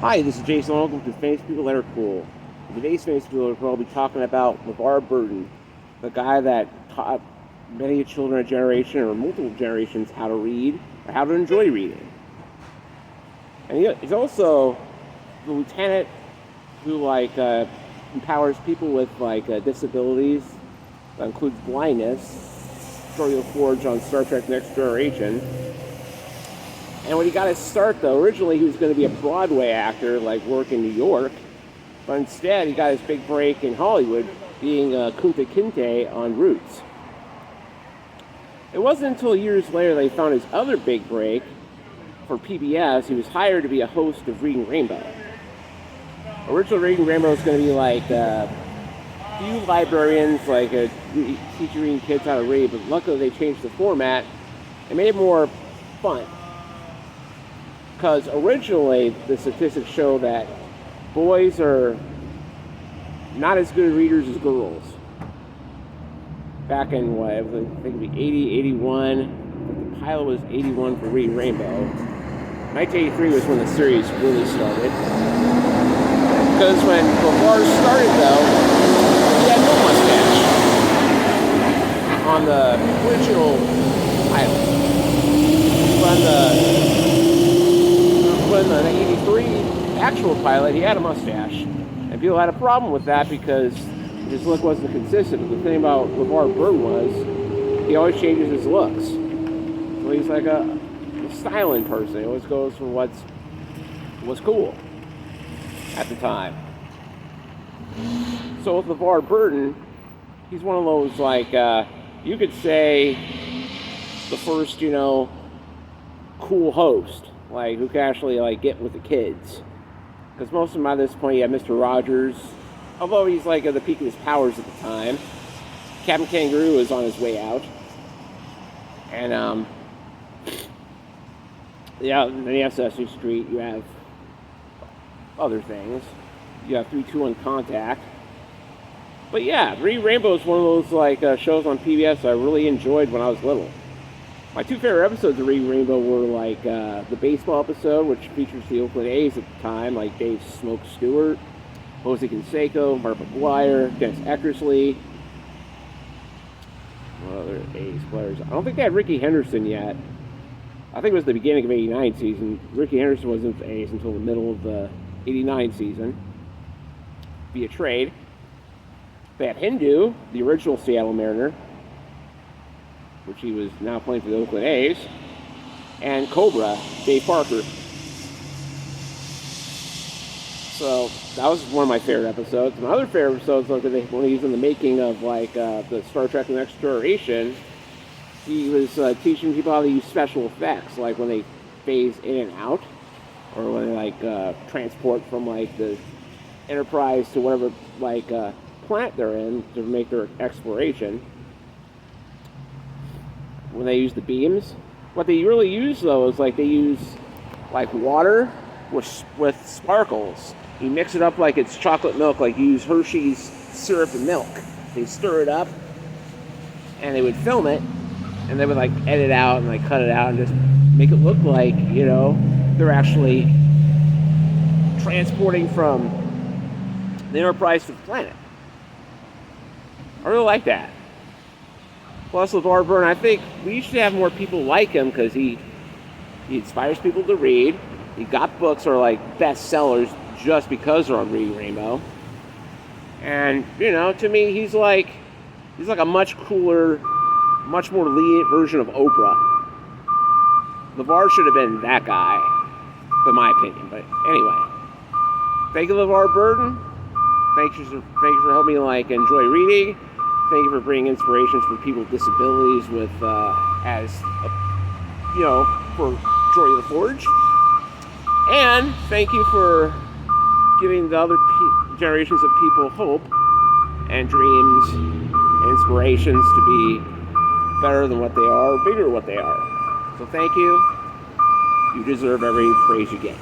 Hi, this is Jason. Welcome to Famous People That Are Cool. In today's Famous People That Are Cool, I'll be talking about LeVar Burton, the guy that taught many children a generation or multiple generations how to read or how to enjoy reading. And he's also the lieutenant who empowers people with disabilities. That includes blindness. Geordi LaForge on Star Trek Next Generation. And when he got his start, though, originally he was going to be a Broadway actor, work in New York. But instead, he got his big break in Hollywood, being Kunta Kinte on Roots. It wasn't until years later that he found his other big break for PBS. He was hired to be a host of Reading Rainbow. Original Reading Rainbow was going to be few librarians, teaching kids how to read, but luckily they changed the format and made it more fun. Because originally the statistics show that boys are not as good readers as girls. Back in I think it'd be 80, 81. The pilot was 81 for Reading Rainbow. 1983 was when the series really started. Because when LeVar started, though, he had no mustache on the original pilot. When the 83 actual pilot, he had a mustache. And people had a problem with that because his look wasn't consistent. But the thing about LeVar Burton was he always changes his looks. So he's like a styling person. He always goes for what's cool at the time. So with LeVar Burton, he's one of those you could say the first, cool host. Who can actually get with the kids. Because most of them by this point, you have Mr. Rogers, although he's at the peak of his powers at the time. Captain Kangaroo is on his way out. And then you have Sesame Street, you have other things. You have 3-2-1 Contact. But yeah, Reading Rainbow is one of those shows on PBS I really enjoyed when I was little. My two favorite episodes of Reading Rainbow were the baseball episode, which features the Oakland A's at the time, Dave Smoke Stewart, Jose Canseco, Mark McGwire, Dennis Eckersley. What other A's players? I don't think they had Ricky Henderson yet. I think it was the beginning of the 89 season. Ricky Henderson wasn't with the A's until the middle of the 89 season via trade. They had Hindu, the original Seattle Mariner, which he was now playing for the Oakland A's, and Cobra, Dave Parker. So that was one of my favorite episodes. My other favorite episodes, when he was in the making of the Star Trek Next Generation, he was teaching people how to use special effects, when they phase in and out, or when they transport from the Enterprise to whatever planet they're in to make their exploration. When they use the beams, what they really use though is they use water with sparkles. You mix it up like it's chocolate milk, you use Hershey's syrup and milk. They stir it up, and they would film it, and they would edit out and cut it out and just make it look like they're actually transporting from the Enterprise to the planet. I really like that. Plus, LeVar Burton, I think we should have more people like him because he inspires people to read. He got books that are bestsellers just because they're on Reading Rainbow. And, to me, he's like a much cooler, much more lenient version of Oprah. LeVar should have been that guy, in my opinion. But anyway, thank you, LeVar Burton. Thank you for helping me enjoy reading. Thank you for bringing inspirations for people with disabilities for Geordi LaForge. And thank you for giving the other generations of people hope and dreams and inspirations to be better than what they are, or bigger than what they are. So thank you. You deserve every praise you get.